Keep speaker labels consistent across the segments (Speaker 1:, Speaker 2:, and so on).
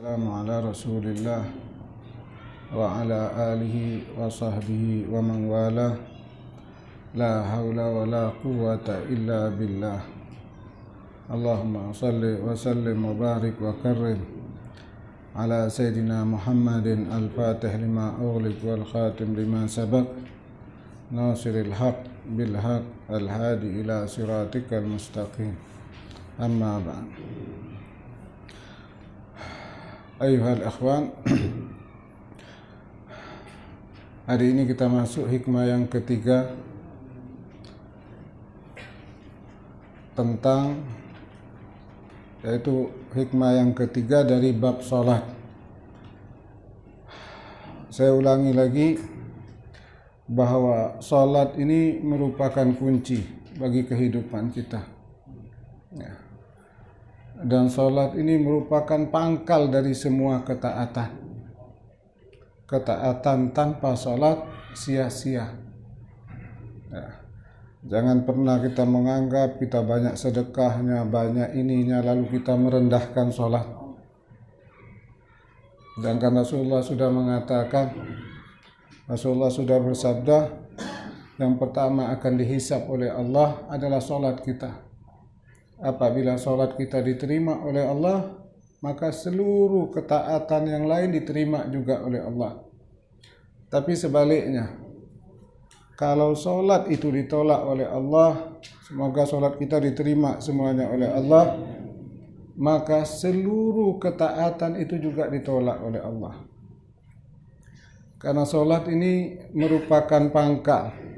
Speaker 1: Assalamu ala Rasulillah wa ala alihi wa sahbihi wa man wala. La hawla wa la quwwata illa billah. Allahumma salli wa sallim wa barik wa karrim ala Sayyidina Muhammadin al-Fatih lima ughliq wal khatim lima sabaq nasiril haq bil haq al-hadi ila siratikal mustaqim. Amma ba'd. Ayuhal akhwan, hari ini kita masuk hikmah yang ketiga tentang, yaitu hikmah yang ketiga dari bab salat. Saya ulangi lagi bahwa salat ini merupakan kunci bagi kehidupan kita. Ya. Dan salat ini merupakan pangkal dari semua ketaatan. Ketaatan tanpa salat sia-sia. Ya. Jangan pernah kita menganggap kita banyak sedekahnya, banyak ininya, lalu kita merendahkan salat. Dan karena Rasulullah sudah mengatakan, Rasulullah sudah bersabda, yang pertama akan dihisab oleh Allah adalah salat kita. Apabila salat kita diterima oleh Allah, maka seluruh ketaatan yang lain diterima juga oleh Allah. Tapi sebaliknya, kalau salat itu ditolak oleh Allah, semoga salat kita diterima semuanya oleh Allah, maka seluruh ketaatan itu juga ditolak oleh Allah. Karena salat ini merupakan pangkal.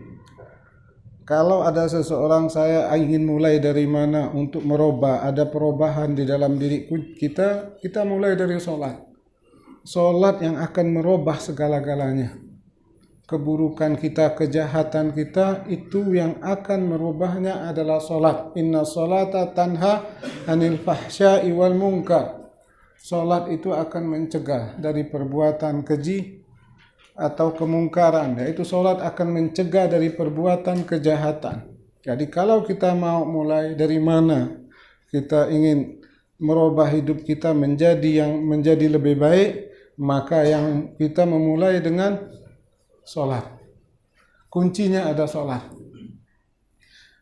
Speaker 1: Kalau ada seseorang, saya ingin mulai dari mana untuk merubah, ada perubahan di dalam diri kita mulai dari salat. Salat yang akan merubah segala-galanya. Keburukan kita, kejahatan kita, itu yang akan merubahnya adalah salat. Inna salata tanha anil fahsya'i wal munkar. Salat itu akan mencegah dari perbuatan keji atau kemungkaran, yaitu salat akan mencegah dari perbuatan kejahatan. Jadi kalau kita mau mulai dari mana kita ingin merubah hidup kita menjadi lebih baik, maka yang kita memulai dengan salat. Kuncinya ada salat.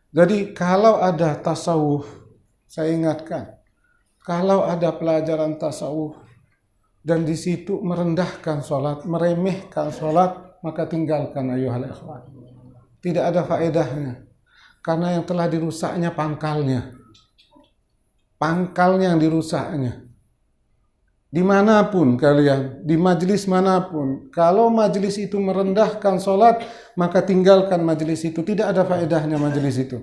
Speaker 1: Jadi kalau ada tasawuf, saya ingatkan, kalau ada pelajaran tasawuf dan di situ merendahkan salat, meremehkan salat, maka tinggalkan ayuhal ikhwan. Tidak ada faedahnya. Karena yang telah dirusaknya pangkalnya. Pangkalnya yang dirusaknya. Dimanapun kalian, di majelis manapun, kalau majelis itu merendahkan salat, maka tinggalkan majelis itu. Tidak ada faedahnya majelis itu.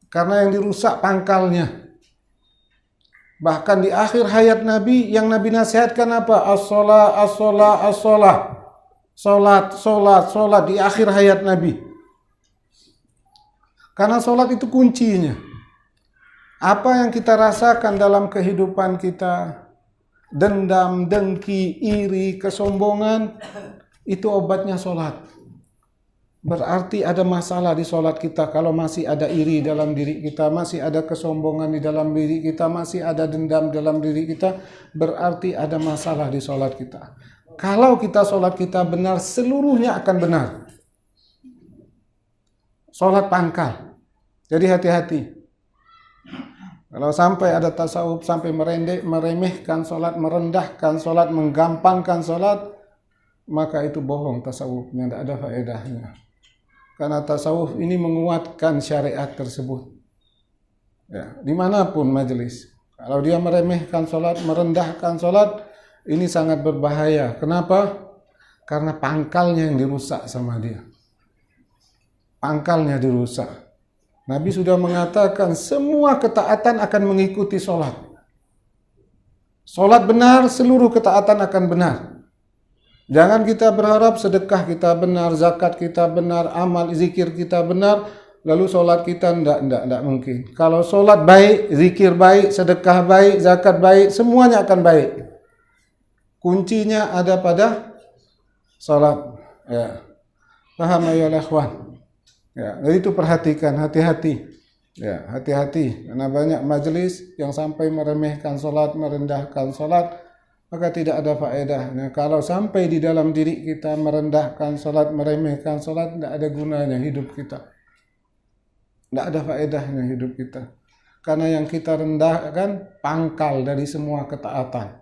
Speaker 1: Karena yang dirusak pangkalnya. Bahkan di akhir hayat Nabi, yang Nabi nasihatkan apa? As-sholah, as-sholah, as-sholah. Sholat, sholat, sholat di akhir hayat Nabi. Karena sholat itu kuncinya. Apa yang kita rasakan dalam kehidupan kita, dendam, dengki, iri, kesombongan, itu obatnya sholat. Berarti ada masalah di sholat kita. Kalau masih ada iri dalam diri kita, masih ada kesombongan di dalam diri kita, masih ada dendam dalam diri kita, berarti ada masalah di sholat kita. Kalau kita sholat kita benar, seluruhnya akan benar. Sholat pangkal. Jadi hati-hati. Kalau sampai ada tasawuf, sampai meremehkan sholat, merendahkan sholat, menggampangkan sholat, maka itu bohong tasawufnya, tidak ada faedahnya. Karena tasawuf ini menguatkan syariat tersebut. Ya, dimanapun majelis. Kalau dia meremehkan sholat, merendahkan sholat, ini sangat berbahaya. Kenapa? Karena pangkalnya yang dirusak sama dia. Pangkalnya dirusak. Nabi sudah mengatakan semua ketaatan akan mengikuti sholat. Sholat benar, seluruh ketaatan akan benar. Jangan kita berharap sedekah kita benar, zakat kita benar, amal zikir kita benar, lalu sholat kita tidak mungkin. Kalau sholat baik, zikir baik, sedekah baik, zakat baik, semuanya akan baik. Kuncinya ada pada sholat. Ya. Paham ya ikhwan? Ya, jadi itu perhatikan, hati-hati. Ya, hati-hati. Karena banyak majelis yang sampai meremehkan sholat, merendahkan sholat, maka tidak ada faedahnya. Kalau sampai di dalam diri kita merendahkan salat, meremehkan salat, tidak ada gunanya hidup kita. Tidak ada faedahnya hidup kita. Karena yang kita rendahkan pangkal dari semua ketaatan.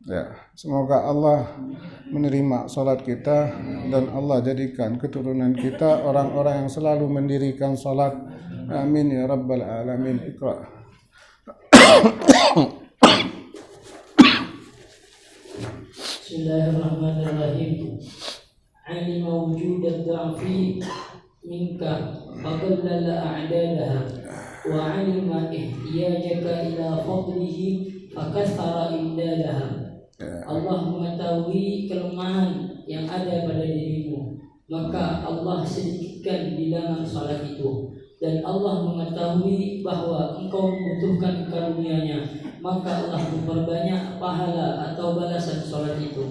Speaker 1: Ya, semoga Allah menerima salat kita dan Allah jadikan keturunan kita orang-orang yang selalu mendirikan salat. Amin ya rabbal alamin. Iqra.
Speaker 2: Bismillahirrahmanirrahim. Alima wujud ad-da'fi minka faqallala a'dadaha wa alima ihtiyajaka ila fadlihi fakathara imdadaha. Allah mengetahui kelemahan yang ada pada dirimu, maka Allah sedikitkan bilangan salat itu. Dan Allah mengetahui bahwa engkau membutuhkan karunia-Nya, maka Allah memperbanyak pahala atau balasan salat itu.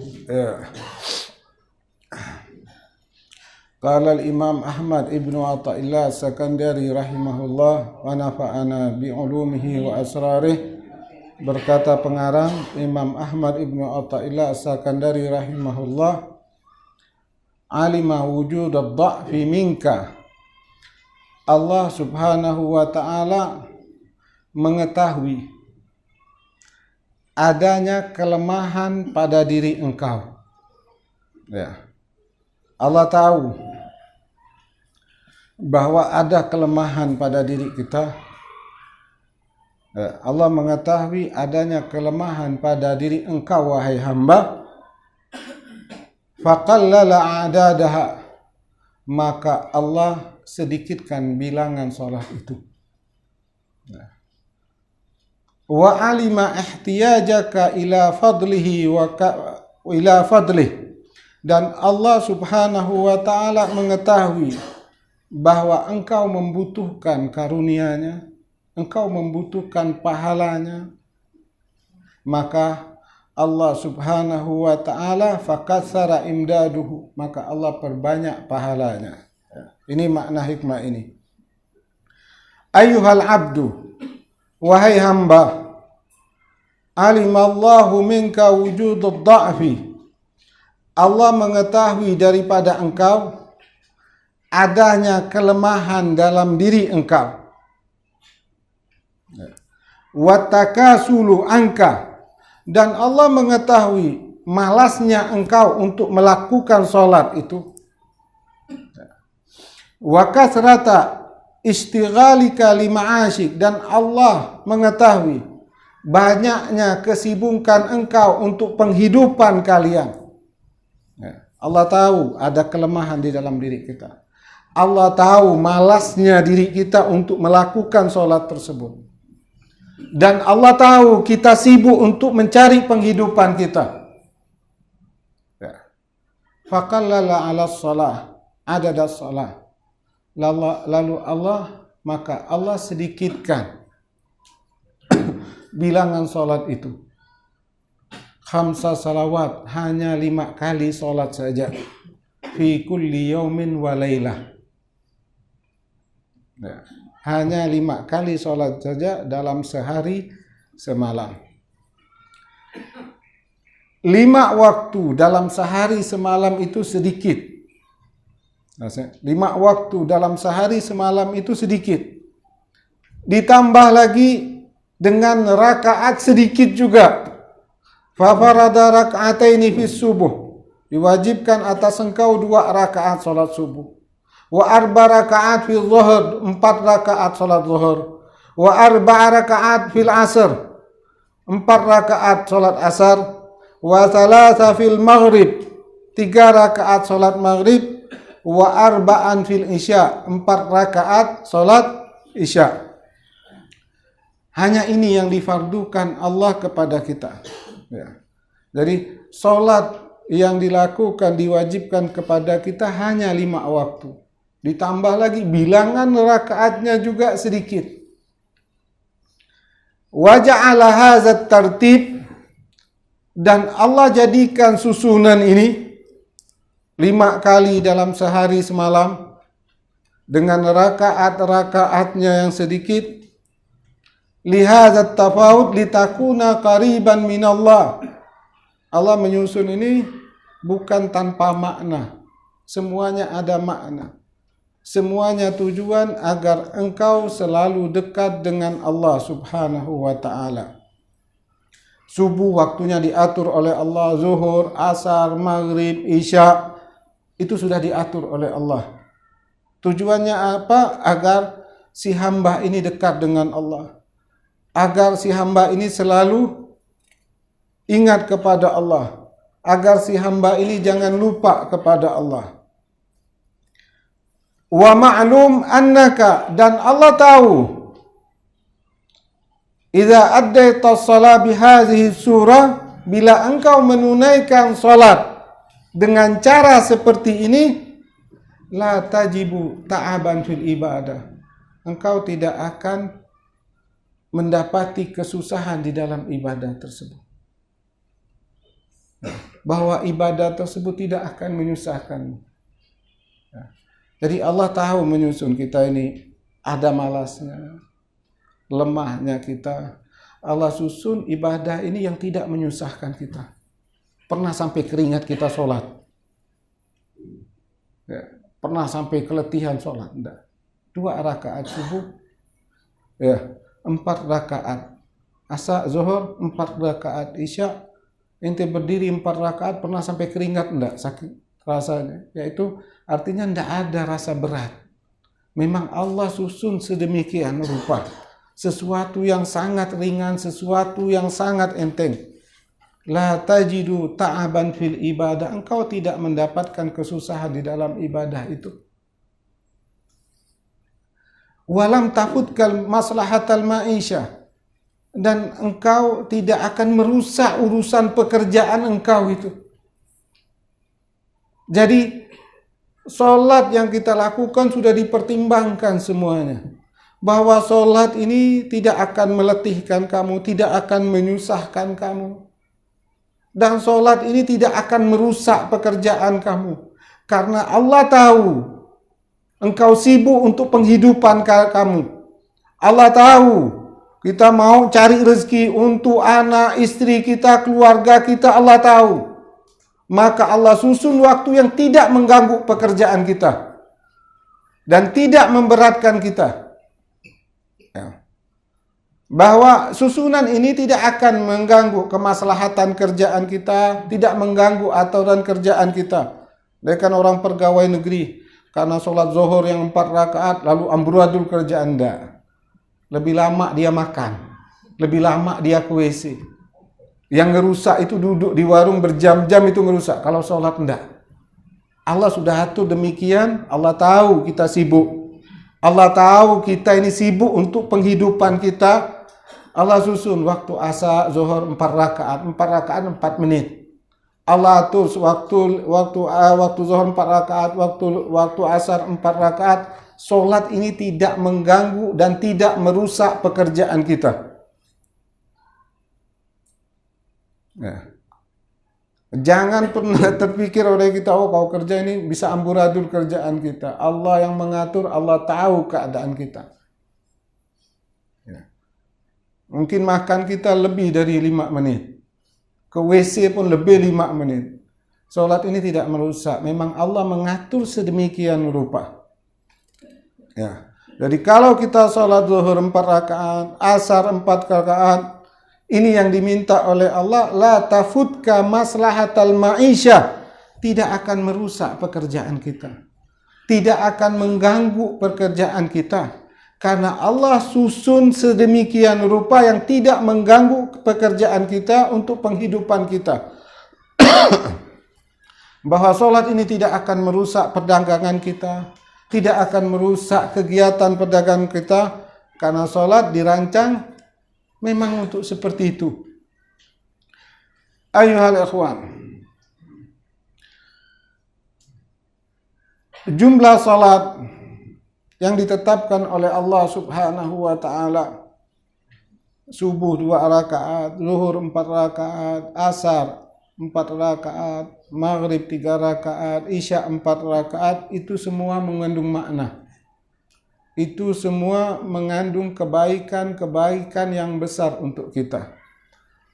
Speaker 1: Qala al-Imam Ahmad ibnu Athaillah Sakandari rahimahullah wa nafa'ana bi'ulumihi wa asrarih. Berkata pengarang Imam Ahmad ibnu Athaillah Sakandari rahimahullah, alima wujud ad-dha'fi minka. Allah subhanahu wa ta'ala mengetahui adanya kelemahan pada diri engkau. Ya. Allah tahu bahwa ada kelemahan pada diri kita. Ya. Allah mengetahui adanya kelemahan pada diri engkau, wahai hamba. Faqallala a'dadaha, maka Allah sedikitkan bilangan salat itu. Wa alima ihtiyajaka ila fadlihi ila fadlih, dan Allah subhanahu wa ta'ala mengetahui bahwa engkau membutuhkan karunia-Nya, engkau membutuhkan pahalanya, maka Allah subhanahu wa ta'ala fakatsara imdaduhu, maka Allah perbanyak pahalanya. Ini makna hikmah ini. Ayyuhal abdu, wahai hamba, alimallahu minka wujudud dha'fi. Allah mengetahui daripada engkau adanya kelemahan dalam diri engkau. Wattakasulu anka, dan Allah mengetahui malasnya engkau untuk melakukan salat itu. Wa kasrata istighalika lima'asyik, dan Allah mengetahui banyaknya kesibukan engkau untuk penghidupan kalian. Allah tahu ada kelemahan di dalam diri kita. Allah tahu malasnya diri kita untuk melakukan salat tersebut. Dan Allah tahu kita sibuk untuk mencari penghidupan kita. Faqallala 'ala shalah adada shalah. Lalu maka Allah sedikitkan bilangan salat itu. Khamsa salawat, hanya 5 kali salat saja. Fi kulli yaumin wa lailah. Hanya 5 kali salat saja dalam sehari semalam. 5 waktu dalam sehari semalam itu sedikit. 5 waktu dalam sehari semalam itu sedikit. Ditambah lagi dengan rakaat sedikit juga. Fa farada rak'ataini fi subuh, diwajibkan atas engkau 2 rakaat salat subuh. Wa 4 rakaat fi zuhur, 4 rakaat salat zuhur. Wa 4 rakaat fil asr, 4 rakaat salat asar. Wa 3 fil maghrib, 3 rakaat salat maghrib. Wa 4 fil isya, 4 rakaat salat isya. Hanya ini yang difardukan Allah kepada kita. Ya. Jadi salat yang dilakukan, diwajibkan kepada kita hanya 5 waktu. Ditambah lagi bilangan rakaatnya juga sedikit. Wa ja'ala hadzal tartib, dan Allah jadikan susunan ini 5 kali dalam sehari semalam dengan rakaat-rakaatnya yang sedikit, lihadzat tafawud litakuna qariban minallah. Allah menyusun ini bukan tanpa makna. Semuanya ada makna. Semuanya tujuan agar engkau selalu dekat dengan Allah Subhanahu wa ta'ala. Subuh waktunya diatur oleh Allah, zuhur, asar, maghrib, isya, itu sudah diatur oleh Allah. Tujuannya apa? Agar si hamba ini dekat dengan Allah. Agar si hamba ini selalu ingat kepada Allah. Agar si hamba ini jangan lupa kepada Allah. Wa ma'lum annaka, dan Allah tahu, idza addaita shalah bihadhihi surah, bila engkau menunaikan salat dengan cara seperti ini, la tajibu ta'aban fil ibadah, engkau tidak akan mendapati kesusahan di dalam ibadah tersebut. Bahwa ibadah tersebut tidak akan menyusahkanmu. Jadi Allah tahu menyusun kita ini ada malasnya, lemahnya kita. Allah susun ibadah ini yang tidak menyusahkan kita. Pernah sampai keringat kita sholat? Ya. Pernah sampai keletihan sholat? Enggak. 2 rakaat subuh, ya, 4 rakaat asar, zuhur, 4 rakaat isya. Ente berdiri 4 rakaat, pernah sampai keringat? Enggak, sakit rasanya. Yaitu artinya tidak ada rasa berat. Memang Allah susun sedemikian rupa. Sesuatu yang sangat ringan, sesuatu yang sangat enteng. La tajidu ta'aban fil ibadah. Engkau tidak mendapatkan kesusahan di dalam ibadah itu. Walam tafutkal maslahatal ma'isyah. Dan engkau tidak akan merusak urusan pekerjaan engkau itu. Jadi sholat yang kita lakukan sudah dipertimbangkan semuanya. Bahwa sholat ini tidak akan meletihkan kamu, tidak akan menyusahkan kamu. Dan sholat ini tidak akan merusak pekerjaan kamu. Karena Allah tahu engkau sibuk untuk penghidupan kamu. Allah tahu kita mau cari rezeki untuk anak, istri kita, keluarga kita, Allah tahu. Maka Allah susun waktu yang tidak mengganggu pekerjaan kita dan tidak memberatkan kita. Ya. Bahwa susunan ini tidak akan mengganggu kemaslahatan kerjaan kita, tidak mengganggu aturan kerjaan kita. Mereka orang pegawai negeri, karena sholat zuhur yang 4 rakaat lalu amburadul kerjaan enggak. Lebih lama dia makan, lebih lama dia ke WC. Yang ngerusak itu duduk di warung berjam-jam itu ngerusak. Kalau sholat enggak. Allah sudah atur demikian. Allah tahu kita sibuk. Allah tahu kita ini sibuk untuk penghidupan kita. Allah susun waktu asar, zuhur 4 rakaat. 4 rakaat 4 menit. Allah atur waktu zuhur 4 rakaat, waktu asar 4 rakaat. Sholat ini tidak mengganggu dan tidak merusak pekerjaan kita. Ya. Jangan pernah terpikir oleh kita, oh kau kerja ini bisa amburadul kerjaan kita. Allah yang mengatur, Allah tahu keadaan kita. Ya. Mungkin makan kita lebih dari 5 menit. Ke WC pun lebih 5 menit. Sholat ini tidak merusak. Memang Allah mengatur sedemikian rupa. Ya. Jadi kalau kita sholat zuhur 4 rakaat, asar 4 rakaat, ini yang diminta oleh Allah, la tafutka maslahatal ma'isyah, tidak akan merusak pekerjaan kita. Tidak akan mengganggu pekerjaan kita. Karena Allah susun sedemikian rupa yang tidak mengganggu pekerjaan kita untuk penghidupan kita. Bahwa sholat ini tidak akan merusak perdagangan kita, tidak akan merusak kegiatan perdagangan kita, karena sholat dirancang memang untuk seperti itu. Ayuhal ikhwan, jumlah salat yang ditetapkan oleh Allah Subhanahu wa taala, subuh 2 rakaat, zuhur 4 rakaat, asar 4 rakaat, maghrib 3 rakaat, isya 4 rakaat, itu semua mengandung makna. itu semua mengandung kebaikan-kebaikan yang besar untuk kita.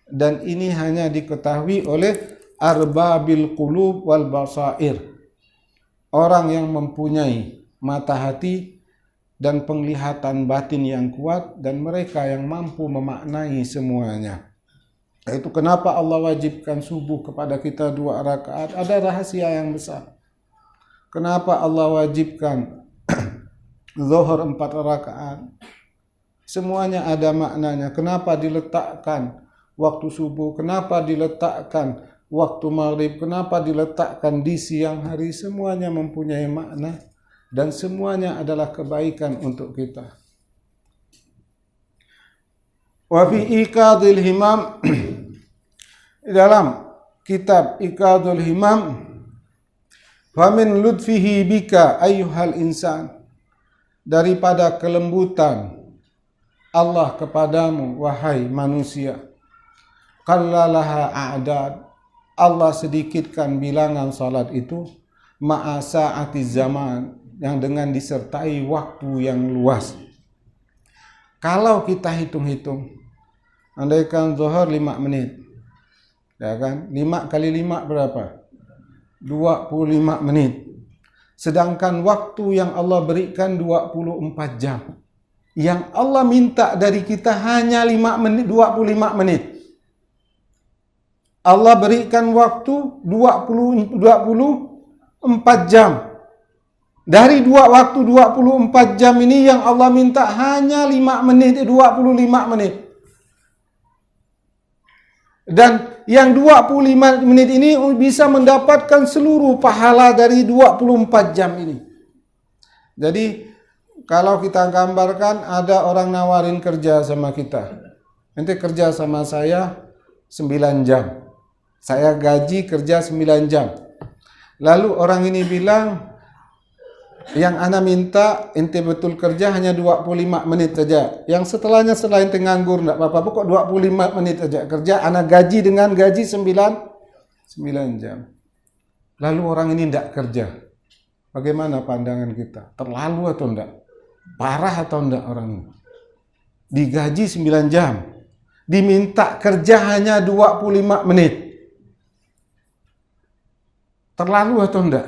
Speaker 1: Dan ini hanya diketahui oleh arbabil qulub wal basair, orang yang mempunyai mata hati dan penglihatan batin yang kuat, dan mereka yang mampu memaknai semuanya. Itu kenapa Allah wajibkan subuh kepada kita 2 rakaat, ada rahasia yang besar. Kenapa Allah wajibkan zuhur 4 rakaat, semuanya ada maknanya. Kenapa diletakkan waktu subuh, kenapa diletakkan waktu maghrib, kenapa diletakkan di siang hari, semuanya mempunyai makna dan semuanya adalah kebaikan untuk kita. Wa fi iqadil himam, dalam kitab Iqadul Himam, fa min lutfihi bika ayyuhal insan, daripada kelembutan Allah kepadamu wahai manusia, qallalaha a'dad, Allah sedikitkan bilangan salat itu, ma'a sa'ati zaman, yang dengan disertai waktu yang luas. Kalau kita hitung-hitung, andaikan zuhur 5 menit, ya kan? 5 kali 5 berapa? 25 menit. Sedangkan waktu yang Allah berikan 24 jam. Yang Allah minta dari kita hanya 5 menit, 25 menit. Allah berikan waktu 24 jam. Dari waktu 24 jam ini yang Allah minta hanya 5 menit, 25 menit. Dan yang 25 menit ini bisa mendapatkan seluruh pahala dari 24 jam ini. Jadi kalau kita gambarkan, ada orang nawarin kerja sama kita. Nanti kerja sama saya 9 jam. Saya gaji kerja 9 jam. Lalu orang ini bilang, yang ana minta ente betul kerja hanya 25 menit saja. Yang setelahnya selain nganggur enggak apa-apa, pokok 25 menit saja kerja, ana gaji dengan gaji 9 jam. Lalu orang ini enggak kerja. Bagaimana pandangan kita? Terlalu atau enggak? Parah atau enggak orang ini? Digaji 9 jam. Diminta kerja hanya 25 menit. Terlalu atau enggak?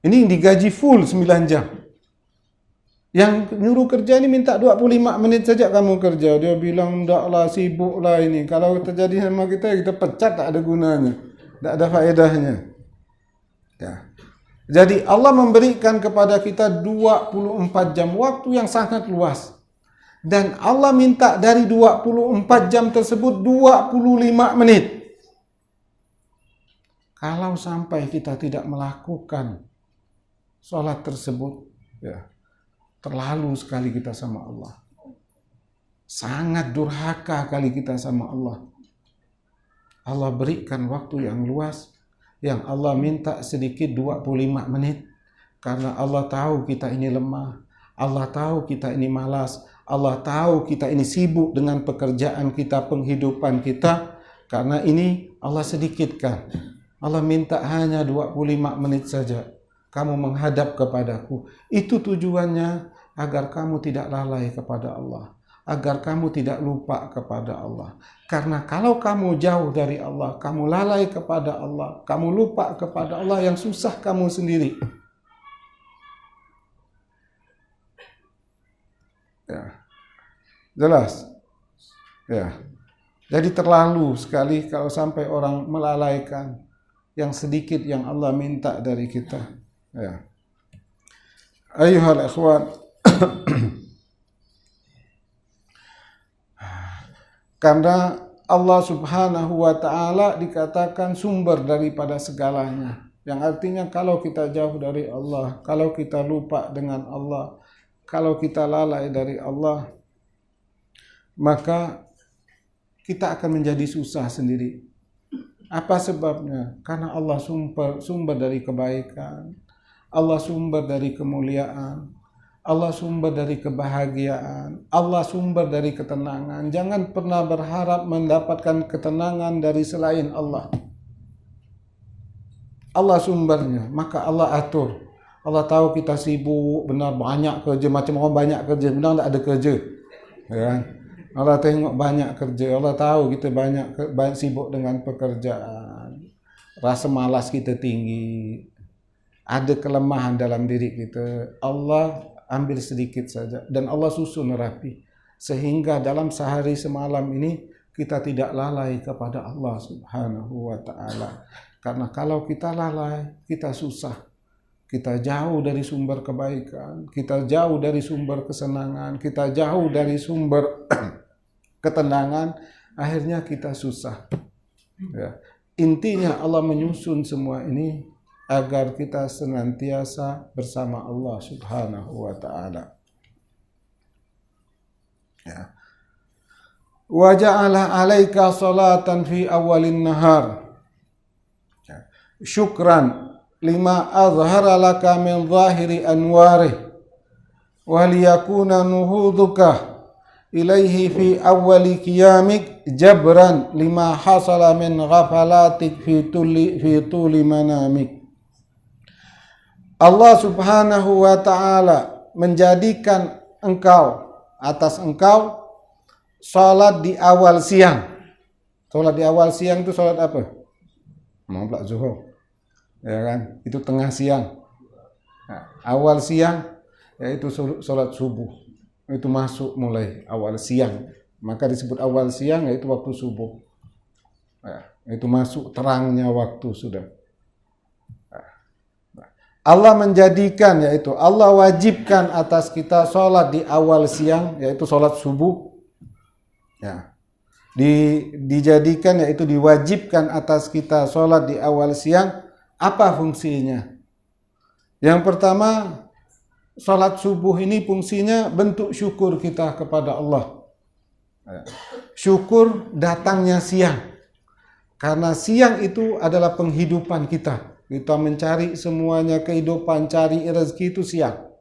Speaker 1: Ini digaji full 9 jam. Yang nyuruh kerja ini minta 25 menit saja kamu kerja. Dia bilang, enggaklah, sibuklah ini. Kalau terjadi sama kita pecat, tak ada gunanya. Tak ada faedahnya. Ya. Jadi Allah memberikan kepada kita 24 jam, waktu yang sangat luas. Dan Allah minta dari 24 jam tersebut 25 menit. Kalau sampai kita tidak melakukan sholat tersebut, ya, terlalu sekali kita sama Allah. Sangat durhaka kali kita sama Allah. Allah berikan waktu yang luas, yang Allah minta sedikit 25 menit. Karena Allah tahu kita ini lemah, Allah tahu kita ini malas, Allah tahu kita ini sibuk dengan pekerjaan kita, penghidupan kita. Karena ini Allah sedikitkan. Allah minta hanya 25 menit saja. Kamu menghadap kepadaku. Itu tujuannya agar kamu tidak lalai kepada Allah. Agar kamu tidak lupa kepada Allah. Karena kalau kamu jauh dari Allah, kamu lalai kepada Allah, kamu lupa kepada Allah, yang susah kamu sendiri. Ya. Jelas? Ya. Jadi terlalu sekali kalau sampai orang melalaikan yang sedikit yang Allah minta dari kita. Ya. Ayyuhal ikhwan, karena Allah Subhanahu wa taala dikatakan sumber daripada segalanya. Yang artinya kalau kita jauh dari Allah, kalau kita lupa dengan Allah, kalau kita lalai dari Allah, maka kita akan menjadi susah sendiri. Apa sebabnya? Karena Allah sumber dari kebaikan, Allah sumber dari kemuliaan, Allah sumber dari kebahagiaan, Allah sumber dari ketenangan. Jangan pernah berharap mendapatkan ketenangan dari selain Allah. Allah sumbernya, maka Allah atur. Allah tahu kita sibuk, benar banyak kerja, macam orang banyak kerja, benar tak ada kerja. Ya kan? Allah tengok banyak kerja, Allah tahu kita banyak sibuk dengan pekerjaan. Rasa malas kita tinggi. Ada kelemahan dalam diri kita. Allah ambil sedikit saja dan Allah susun rapi. Sehingga dalam sehari semalam ini kita tidak lalai kepada Allah Subhanahu wa taala. Karena kalau kita lalai, kita susah. Kita jauh dari sumber kebaikan, kita jauh dari sumber kesenangan, kita jauh dari sumber ketenangan, akhirnya kita susah. Ya. Intinya Allah menyusun semua ini agar kita senantiasa bersama Allah Subhanahu wa taala. Ya. Wa ja'ala 'alaika salatan fi awwalin nahar. Ya. Syukran lima azhara laka min zahiri anwarih wa liyakuna nuhuduka ilaihi fi awwali qiyamik jabran lima hasala min ghafalatik fi tuli manamik. Allah Subhanahu wa taala menjadikan engkau atas engkau salat di awal siang. Salat di awal siang itu salat apa? Mau pula zuhur. Ya kan? Itu tengah siang. Nah, awal siang yaitu salat subuh. Itu masuk mulai awal siang. Maka disebut awal siang yaitu waktu subuh. Nah, itu masuk terangnya waktu sudah. Allah menjadikan, yaitu Allah wajibkan atas kita sholat di awal siang, yaitu sholat subuh. Ya. Dijadikan, yaitu diwajibkan atas kita sholat di awal siang. Apa fungsinya? Yang pertama, sholat subuh ini fungsinya bentuk syukur kita kepada Allah. Ya. Syukur datangnya siang. Karena siang itu adalah penghidupan kita. Kita mencari semuanya kehidupan, cari rezeki itu siang.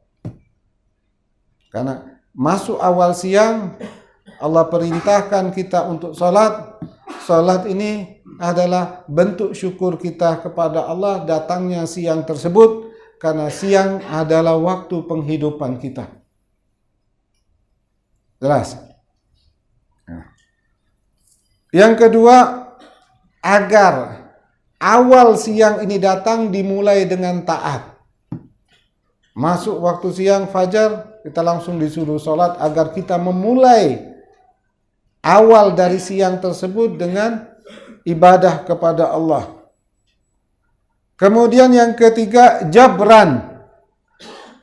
Speaker 1: Karena masuk awal siang, Allah perintahkan kita untuk salat. Salat ini adalah bentuk syukur kita kepada Allah datangnya siang tersebut. Karena siang adalah waktu penghidupan kita. Jelas? Yang kedua, agar awal siang ini datang dimulai dengan taat. Masuk waktu siang fajar, kita langsung disuruh sholat agar kita memulai awal dari siang tersebut dengan ibadah kepada Allah. Kemudian yang ketiga, jabran.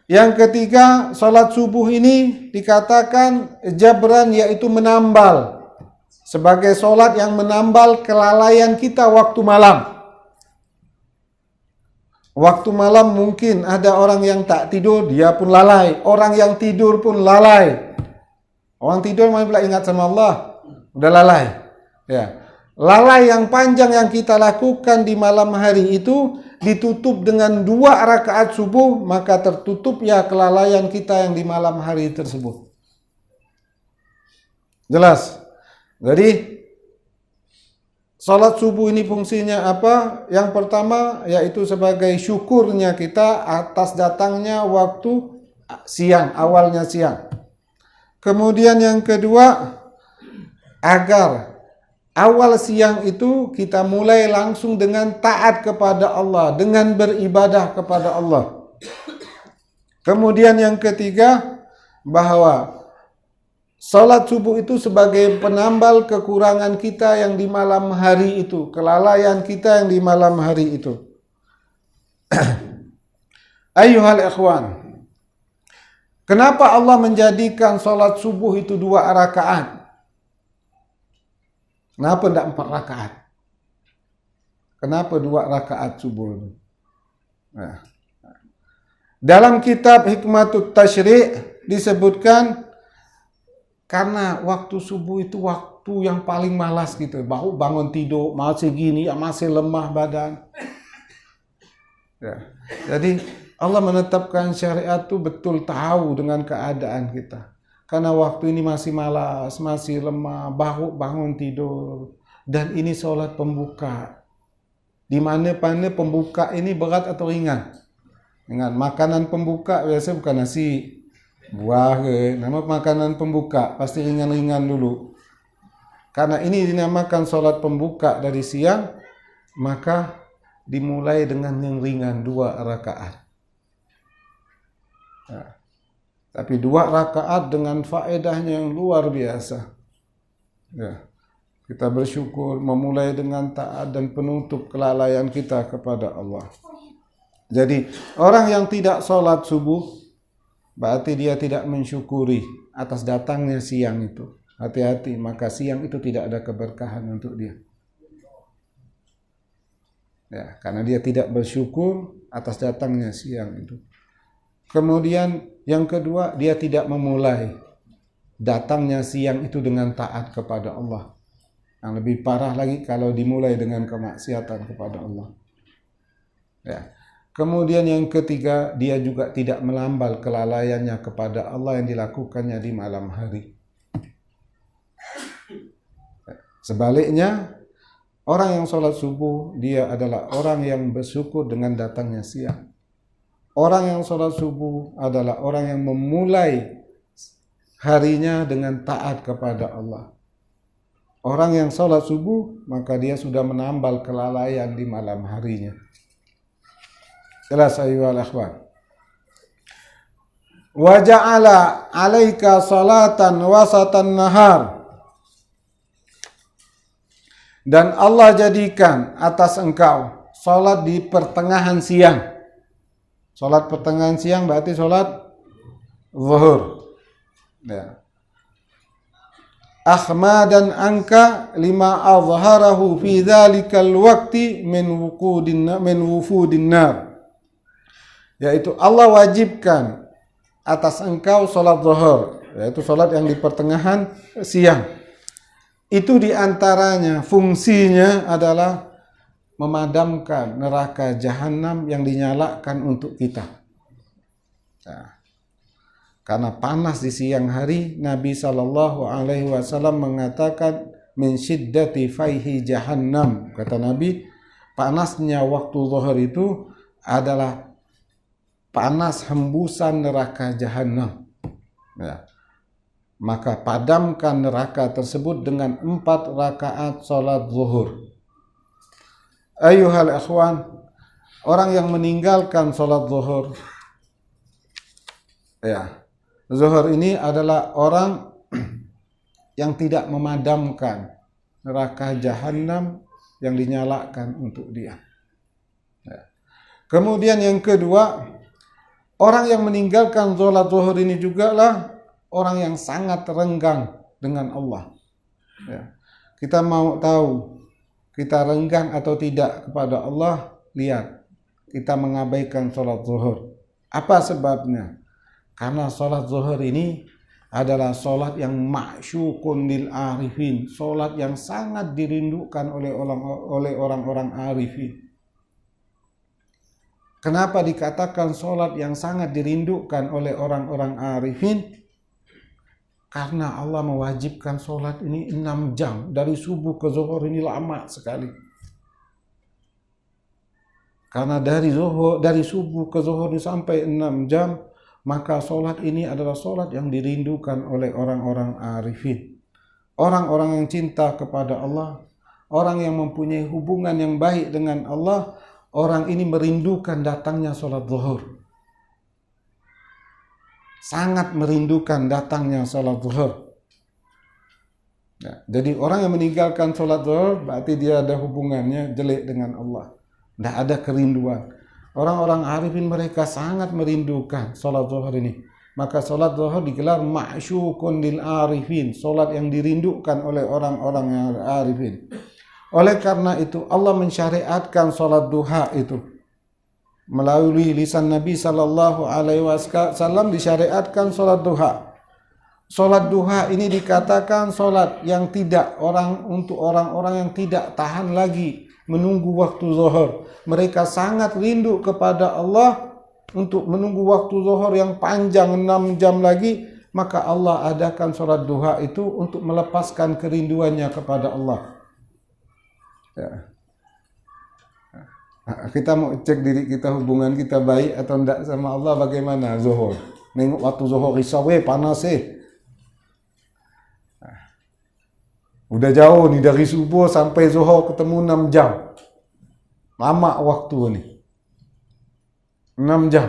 Speaker 1: Yang ketiga, sholat subuh ini dikatakan jabran, yaitu menambal. Sebagai sholat yang menambal kelalaian kita waktu malam. Waktu malam mungkin ada orang yang tak tidur, dia pun lalai. Orang yang tidur pun lalai. Orang tidur malah ingat sama Allah, udah lalai. Ya. Lalai yang panjang yang kita lakukan di malam hari itu ditutup dengan 2 rakaat subuh, maka tertutup ya kelalaian kita yang di malam hari tersebut. Jelas? Jadi salat subuh ini fungsinya apa? Yang pertama yaitu sebagai syukurnya kita atas datangnya waktu siang, awalnya siang. Kemudian yang kedua, agar awal siang itu kita mulai langsung dengan taat kepada Allah, dengan beribadah kepada Allah. Kemudian yang ketiga, bahwa salat subuh itu sebagai penambal kekurangan kita yang di malam hari itu, kelalaian kita yang di malam hari itu. Ayyuhal ikhwan, kenapa Allah menjadikan salat subuh itu 2 rakaat? Kenapa tidak 4 rakaat? Kenapa 2 rakaat subuh? Nah. Dalam kitab Hikmatut Tasyri' disebutkan karena waktu subuh itu waktu yang paling malas gitu. Baru bangun tidur, masih gini, masih lemah badan. Ya. Jadi Allah menetapkan syariat itu betul tahu dengan keadaan kita. Karena waktu ini masih malas, masih lemah, baru bangun tidur. Dan ini sholat pembuka. Di mana pembuka ini berat atau ringan? dengan makanan pembuka. Biasa bukan nasi, buah ke, nama makanan pembuka pasti ringan-ringan dulu. Karena ini dinamakan sholat pembuka dari siang, maka dimulai dengan yang ringan 2 rakaat. Nah, tapi 2 rakaat dengan faedahnya yang luar biasa. Ya, kita bersyukur memulai dengan taat dan penutup kelalaian kita kepada Allah. Jadi orang yang tidak sholat subuh berarti dia tidak mensyukuri atas datangnya siang itu. Hati-hati, maka siang itu tidak ada keberkahan untuk dia. Ya, karena dia tidak bersyukur atas datangnya siang itu. Kemudian yang kedua, dia tidak memulai datangnya siang itu dengan taat kepada Allah. Yang lebih parah lagi kalau dimulai dengan kemaksiatan kepada Allah. Ya. Kemudian yang ketiga, dia juga tidak melambal kelalaiannya kepada Allah yang dilakukannya di malam hari. Sebaliknya, orang yang sholat subuh, dia adalah orang yang bersyukur dengan datangnya siang. Orang yang sholat subuh adalah orang yang memulai harinya dengan taat kepada Allah. Orang yang sholat subuh, maka dia sudah menambal kelalaian di malam harinya. Jelas ayyuhal akhwan. Wa ja'ala 'alaika salatan wasatan nahar. Dan Allah jadikan atas engkau salat di pertengahan siang. Salat pertengahan siang berarti salat zuhur. Ya. Ahmadan anka lima azharahu fi dzalikal waqti min wufudin nar. Yaitu Allah wajibkan atas engkau salat zuhur, yaitu salat yang di pertengahan siang. Itu diantaranya fungsinya adalah memadamkan neraka jahanam yang dinyalakan untuk kita. Nah, karena panas di siang hari, Nabi SAW mengatakan min syiddati faihi jahannam. Kata Nabi, panasnya waktu zuhur itu adalah panas hembusan neraka jahanam. Ya. Maka padamkan neraka tersebut dengan 4 rakaat salat zuhur. Ayuhal akhwan, orang yang meninggalkan salat zuhur, ya, zuhur ini adalah orang yang tidak memadamkan neraka jahanam yang dinyalakan untuk dia. Ya. Kemudian yang kedua, orang yang meninggalkan salat zuhur ini juga lah orang yang sangat renggang dengan Allah. Ya. Kita mau tahu kita renggang atau tidak kepada Allah, lihat kita mengabaikan sholat zuhur. Apa sebabnya? Karena sholat zuhur ini adalah sholat yang ma'syukun lil arifin, sholat yang sangat dirindukan oleh orang-orang arifin. Kenapa dikatakan sholat yang sangat dirindukan oleh orang-orang arifin? Karena Allah mewajibkan sholat ini 6 jam. Dari subuh ke zuhur ini lama sekali. Karena dari subuh ke zuhur ini sampai 6 jam, maka sholat ini adalah sholat yang dirindukan oleh orang-orang arifin. Orang-orang yang cinta kepada Allah, orang yang mempunyai hubungan yang baik dengan Allah, orang ini merindukan datangnya sholat zuhur. Sangat merindukan datangnya sholat zuhur. Ya, jadi orang yang meninggalkan sholat zuhur berarti dia ada hubungannya jelek dengan Allah. Tidak ada kerinduan. Orang-orang arifin mereka sangat merindukan sholat zuhur ini. Maka sholat zuhur digelar ma'syukun lil arifin. Sholat yang dirindukan oleh orang-orang yang arifin. Oleh karena itu Allah mensyariatkan sholat duha itu. Melalui lisan Nabi SAW disyariatkan sholat duha. Sholat duha ini dikatakan sholat yang tidak untuk orang-orang yang tidak tahan lagi menunggu waktu zuhur. Mereka sangat rindu kepada Allah untuk menunggu waktu zuhur yang panjang 6 jam lagi. Maka Allah adakan sholat duha itu untuk melepaskan kerinduannya kepada Allah. Ya. Kita mau cek diri kita, hubungan kita baik atau enggak sama Allah bagaimana? Zuhur. Nengok waktu zuhur risau, panas . Udah jauh nih dari subuh sampai zuhur ketemu 6 jam. Lama waktu nih. 6 jam.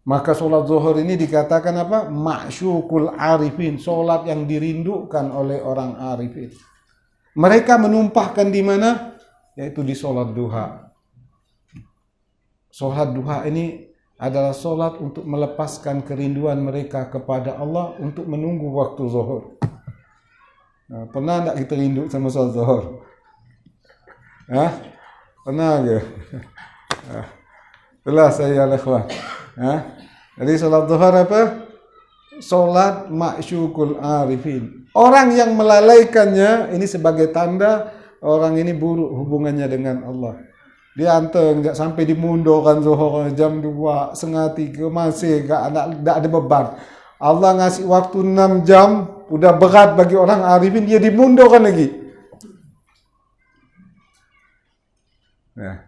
Speaker 1: Maka solat zuhur ini dikatakan apa? Ma'syukul arifin. Solat yang dirindukan oleh orang arifin. Mereka menumpahkan di mana? Yaitu di solat duha. Solat duha ini adalah solat untuk melepaskan kerinduan mereka kepada Allah untuk menunggu waktu zuhur. Nah, pernah tak kita rindu sama solat zuhur? Pernah ke? Itulah saya al-ikhwan. Jadi solat zuhur apa? Solat ma'syukul arifin. Orang yang melalaikannya ini sebagai tanda orang ini buruk hubungannya dengan Allah. Dia anteng enggak sampai dimundurkan zuhur jam 2, setengah 3 masih enggak ada beban. Allah ngasih waktu 6 jam, udah berat bagi orang arifin, dia dimundurkan lagi. Ya.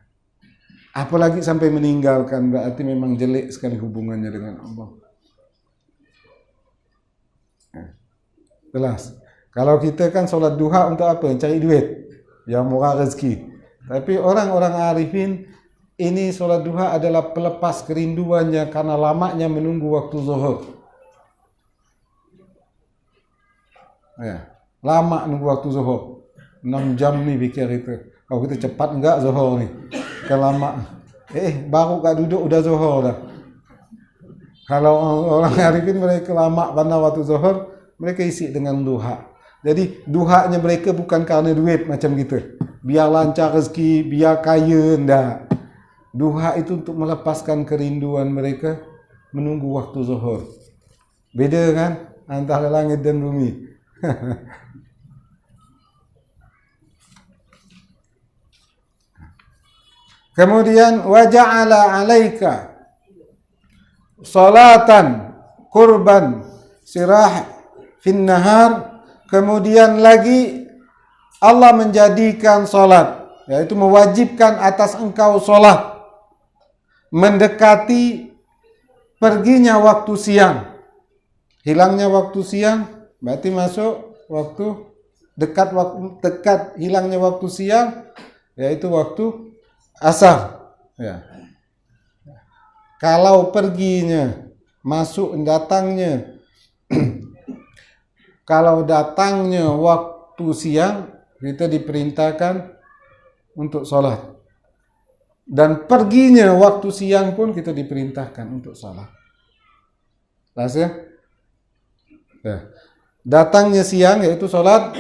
Speaker 1: Apalagi sampai meninggalkan, berarti memang jelek sekali hubungannya dengan Allah. Ya. Jelas. Kalau kita kan sholat duha untuk apa? Cari duit, yang murah rezeki. Tapi orang-orang arifin ini sholat duha adalah pelepas kerinduannya karena lamanya menunggu waktu zuhur. Ya, lama nunggu waktu zuhur. 6 jam nih pikir itu. Kalau kita cepat enggak zuhur nih. Kan lama. Baru gak duduk udah zuhur dah. Kalau orang arifin mereka lama pada waktu zuhur, mereka isi dengan duha. Jadi duhanya mereka bukan karena duit macam gitu. Biar lancar rezeki, biar kaya, enggak. Duha itu untuk melepaskan kerinduan mereka menunggu waktu zuhur. Beda kan antara langit dan bumi. Kemudian waja'ala 'alaika salatan qurban sirah fin nahar. Kemudian lagi Allah menjadikan salat, yaitu mewajibkan atas engkau salat mendekati perginya waktu siang. Hilangnya waktu siang berarti masuk waktu dekat hilangnya waktu siang, yaitu waktu asar. Ya. Kalau perginya, masuk datangnya, kalau datangnya waktu siang, kita diperintahkan untuk sholat. Dan perginya waktu siang pun kita diperintahkan untuk sholat. Jelas ya? Ya. Datangnya siang yaitu sholat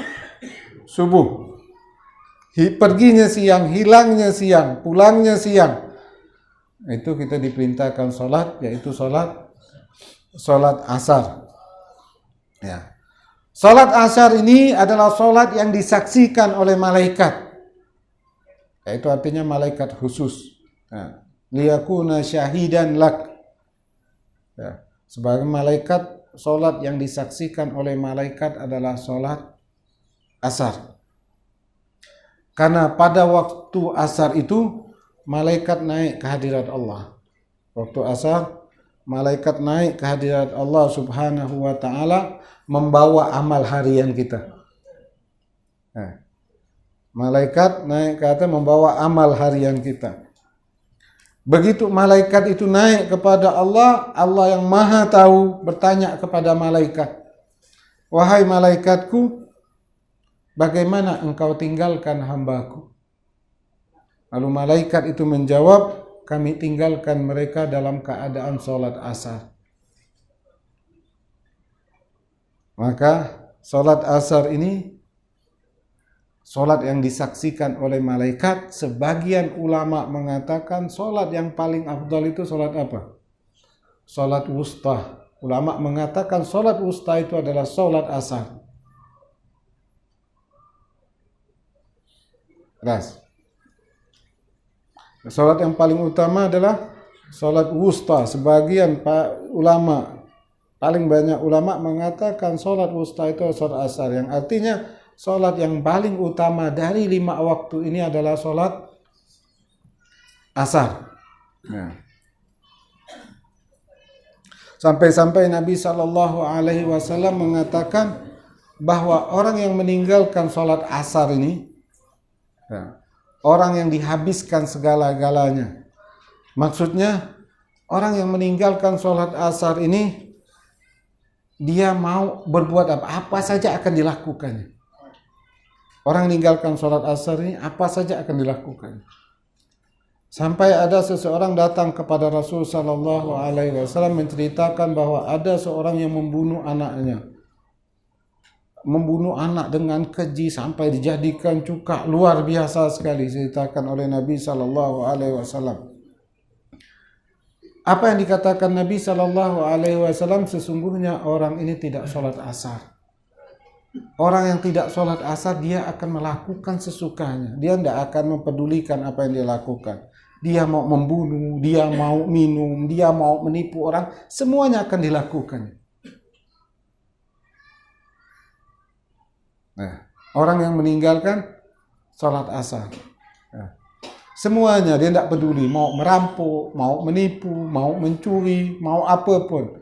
Speaker 1: subuh. Perginya siang, hilangnya siang, pulangnya siang. Itu kita diperintahkan sholat, yaitu sholat asar. Ya. Sholat asar ini adalah sholat yang disaksikan oleh malaikat. Yaitu artinya malaikat khusus. Ya. Liyakuna syahidan lak. Ya. Sebagai malaikat, sholat yang disaksikan oleh malaikat adalah sholat asar. Karena pada waktu asar itu malaikat naik ke hadirat Allah. Waktu asar malaikat naik ke hadirat Allah Subhanahu wa taala membawa amal harian kita. Nah, malaikat naik ke atas membawa amal harian kita. Begitu malaikat itu naik kepada Allah, Allah yang Maha Tahu bertanya kepada malaikat, "Wahai malaikatku, bagaimana engkau tinggalkan hambaku?" Lalu malaikat itu menjawab, "Kami tinggalkan mereka dalam keadaan sholat asar." Maka sholat asar ini sholat yang disaksikan oleh malaikat. Sebagian ulama mengatakan sholat yang paling afdal itu sholat apa? Sholat wusta. Ulama mengatakan sholat wusta itu adalah sholat asar. Ras. Sholat yang paling utama adalah sholat wusta. Sebagian ulama, paling banyak ulama mengatakan sholat wusta itu sholat asar. Yang artinya sholat yang paling utama dari 5 waktu ini adalah sholat asar. Ya. Sampai-sampai Nabi SAW mengatakan bahwa orang yang meninggalkan sholat asar ini, ya, orang yang dihabiskan segala-galanya. Maksudnya orang yang meninggalkan sholat asar ini, dia mau berbuat apa saja akan dilakukannya. Orang meninggalkan sholat asar ini, apa saja akan dilakukan. Sampai ada seseorang datang kepada Rasul Sallallahu Alaihi Wasallam menceritakan bahwa ada seorang yang membunuh anaknya, membunuh anak dengan keji sampai dijadikan cuka, luar biasa sekali diceritakan oleh Nabi Sallallahu Alaihi Wasallam. Apa yang dikatakan Nabi Sallallahu Alaihi Wasallam, sesungguhnya orang ini tidak sholat asar. Orang yang tidak sholat asar, dia akan melakukan sesukanya. Dia tidak akan mempedulikan apa yang dia lakukan. Dia mau membunuh, dia mau minum, dia mau menipu orang, semuanya akan dilakukan. Nah, orang yang meninggalkan sholat asar, nah, semuanya dia tidak peduli, mau merampok, mau menipu, mau mencuri, mau apapun.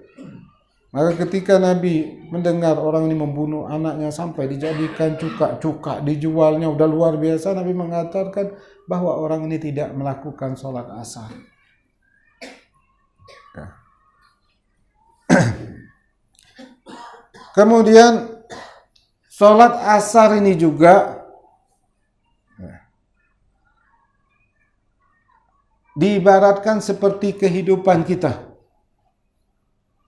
Speaker 1: Maka ketika Nabi mendengar orang ini membunuh anaknya sampai dijadikan cuka dijualnya udah luar biasa, Nabi mengatakan bahwa orang ini tidak melakukan sholat asar. Ya. Kemudian sholat asar ini juga diibaratkan seperti kehidupan kita.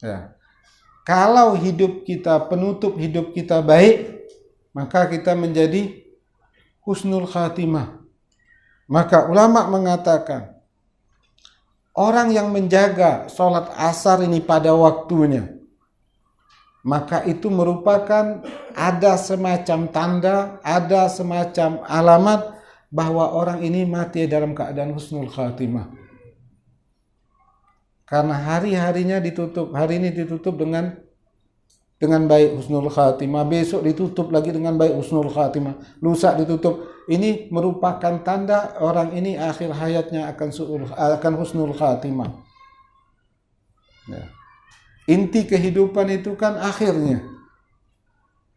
Speaker 1: Ya. Kalau hidup kita, penutup hidup kita baik, maka kita menjadi husnul khatimah. Maka ulama mengatakan, orang yang menjaga sholat asar ini pada waktunya, maka itu merupakan ada semacam tanda, ada semacam alamat bahwa orang ini mati dalam keadaan husnul khatimah. Karena hari-harinya ditutup, hari ini ditutup dengan baik husnul khatimah, besok ditutup lagi dengan baik husnul khatimah, lusa ditutup. Ini merupakan tanda orang ini akhir hayatnya akan husnul khatimah. Ya. Inti kehidupan itu kan akhirnya.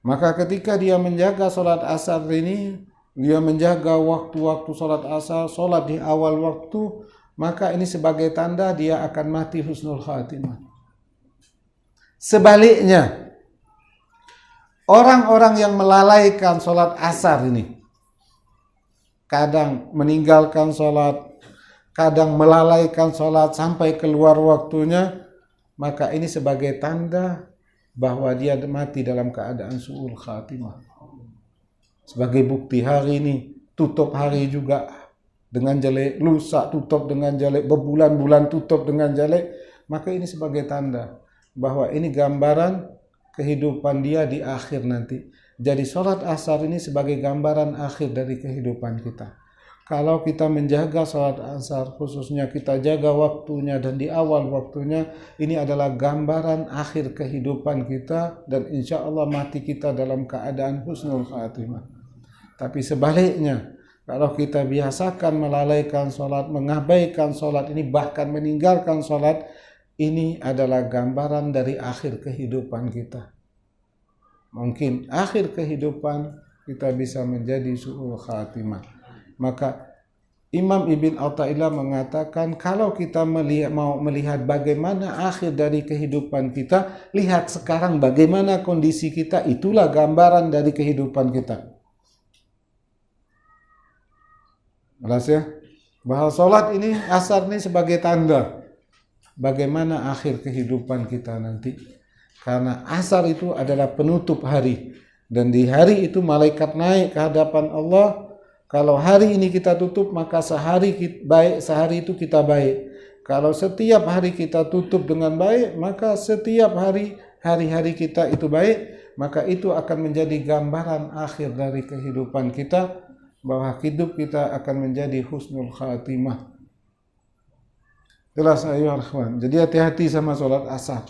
Speaker 1: Maka ketika dia menjaga sholat asar ini, dia menjaga waktu-waktu sholat asar, sholat di awal waktu, maka ini sebagai tanda dia akan mati husnul khatimah. Sebaliknya, orang-orang yang melalaikan sholat asar ini, kadang meninggalkan sholat, kadang melalaikan sholat sampai keluar waktunya, maka ini sebagai tanda bahwa dia mati dalam keadaan su'ul khatimah. Sebagai bukti hari ini, tutup hari juga dengan jelek, lusa tutup dengan jelek, berbulan-bulan tutup dengan jelek, maka ini sebagai tanda bahwa ini gambaran kehidupan dia di akhir nanti. Jadi sholat asar ini sebagai gambaran akhir dari kehidupan kita. Kalau kita menjaga sholat asar, khususnya kita jaga waktunya dan di awal waktunya, ini adalah gambaran akhir kehidupan kita dan insya Allah mati kita dalam keadaan husnul khatimah. Tapi sebaliknya, kalau kita biasakan melalaikan sholat, mengabaikan sholat ini, bahkan meninggalkan sholat, ini adalah gambaran dari akhir kehidupan kita. Mungkin akhir kehidupan kita bisa menjadi su'ul khatimah. Maka Imam Ibn Athaillah mengatakan, kalau kita mau melihat bagaimana akhir dari kehidupan kita, lihat sekarang bagaimana kondisi kita, itulah gambaran dari kehidupan kita. Jelas ya, bahwa sholat ini, asar ini sebagai tanda bagaimana akhir kehidupan kita nanti. Karena asar itu adalah penutup hari, dan di hari itu malaikat naik ke hadapan Allah. Kalau hari ini kita tutup, maka sehari baik, sehari itu kita baik. Kalau setiap hari kita tutup dengan baik, maka setiap hari-hari kita itu baik, maka itu akan menjadi gambaran akhir dari kehidupan kita, bahwa hidup kita akan menjadi husnul khatimah. Jelas ayo akhwan. Jadi hati-hati sama sholat asar.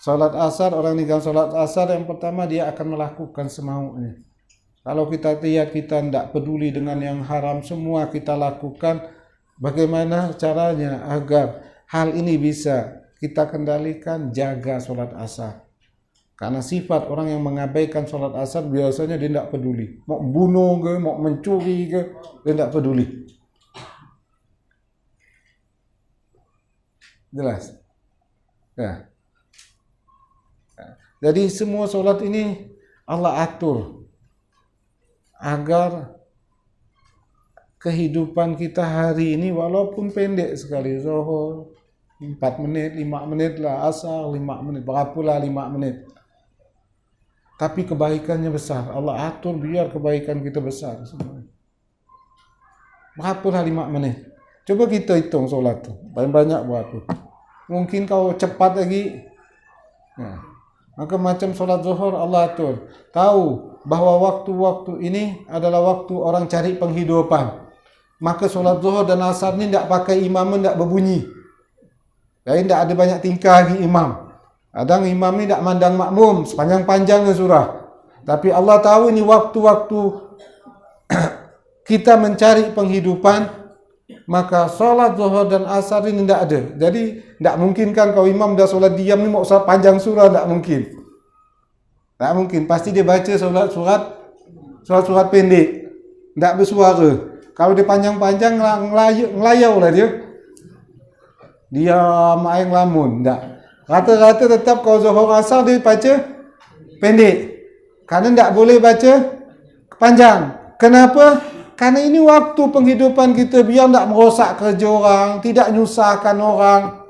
Speaker 1: Sholat asar, orang meninggal sholat asar, yang pertama dia akan melakukan semaunya. Kalau kita lihat kita tidak peduli dengan yang haram, semua kita lakukan, Bagaimana caranya agar hal ini bisa kita kendalikan? Jaga sholat asar. Karena sifat orang yang mengabaikan sholat asar biasanya dia tidak peduli. Mau bunuh ke, mau mencuri ke, dia tidak peduli. Jelas? Ya. Jadi semua sholat ini Allah atur agar kehidupan kita hari ini walaupun pendek sekali, zuhur 4 menit, 5 menit lah, asar 5 menit, berapalah 5 menit. Tapi kebaikannya besar. Allah atur biar kebaikan kita besar semua. Berapalah 5 menit. Coba kita hitung solat tu. Paling banyak berapa? Mungkin kau cepat lagi. Ya. Maka macam solat zuhur Allah atur. Tahu bahawa waktu-waktu ini adalah waktu orang cari penghidupan. Maka solat zuhur dan asar ni tidak pakai imam, tidak berbunyi. Jadi tidak ada banyak tingkah lagi imam. Kadang imam ni tak mandang makmum, sepanjang-panjangnya surah. Tapi Allah tahu ini waktu-waktu kita mencari penghidupan, maka solat zuhur dan asar ini tidak ada. Jadi tidak mungkin kan kalau imam dah solat diam ni mau panjang surah, tidak mungkin. Tak mungkin, pasti dia baca surat-surat pendek, tidak bersuara. Kalau dia panjang-panjang ngelayau lah dia. Dia main lamun, tidak. Rata-rata tetap kalau zuhur asar dia baca pendek. Karena tidak boleh baca panjang. Kenapa? Karena ini waktu penghidupan kita biar tidak merosak kerja orang, tidak nyusahkan orang.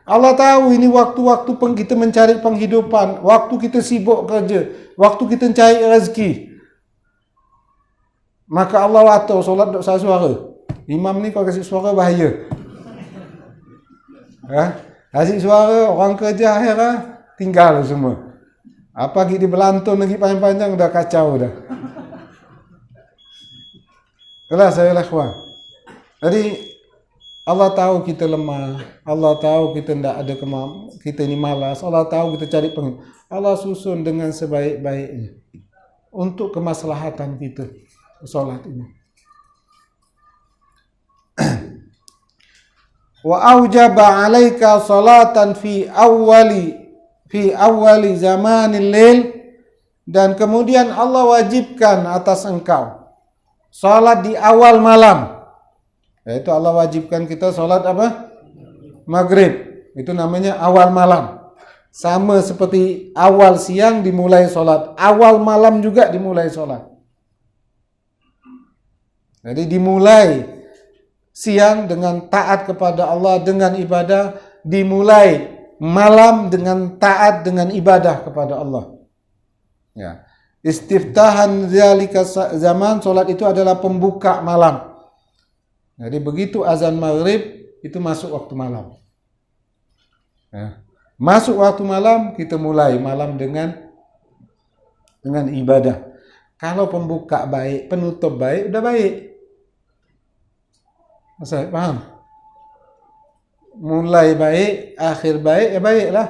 Speaker 1: Allah tahu ini waktu-waktu kita mencari penghidupan, waktu kita sibuk kerja, waktu kita cari rezeki. Maka Allah atur solat tak usah suara. Imam ni kalau kasih suara bahaya. Kasih suara orang kerja akhirnya tinggal semua. Apa lagi di belantun lagi panjang-panjang dah kacau dah. Itulah saya lakukan. Jadi Allah tahu kita lemah, Allah tahu kita tidak ada kemampuan, kita ini malas, Allah tahu kita cari penghidupan. Allah susun dengan sebaik-baiknya untuk kemaslahatan kita solat ini. Wa aujaba 'alaika salatan fi awwali zamanil lail, dan kemudian Allah wajibkan atas engkau salat di awal malam. Yaitu Allah wajibkan kita salat apa? Maghrib. Itu namanya awal malam. Sama seperti awal siang dimulai salat, awal malam juga dimulai salat. Jadi dimulai siang dengan taat kepada Allah dengan ibadah, dimulai malam dengan taat dengan ibadah kepada Allah. Ya. Istiftahan zalika zaman, solat itu adalah pembuka malam. Jadi begitu azan maghrib itu masuk waktu malam. Ya. Masuk waktu malam kita mulai malam dengan ibadah. Kalau pembuka baik, penutup baik, udah baik. Saya paham. Mulai baik, akhir baik, ya baiklah.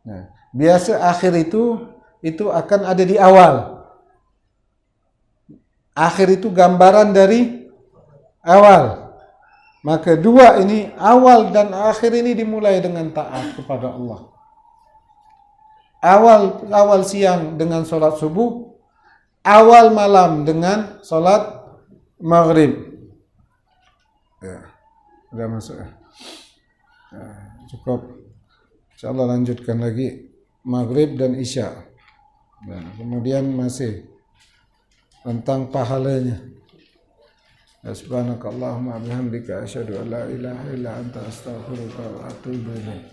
Speaker 1: Nah, biasa akhir itu akan ada di awal. Akhir itu gambaran dari awal. Maka dua ini, awal dan akhir ini dimulai dengan taat kepada Allah. Awal siang dengan solat subuh, awal malam dengan solat maghrib. Ya, sudah masuk ya. Cukup. InsyaAllah lanjutkan lagi maghrib dan isya. Dan kemudian masih tentang pahalanya. Subhanakallahumma bihamdika asyhadu an la ilaha illa anta astaghfiruka wa atubu ilaik.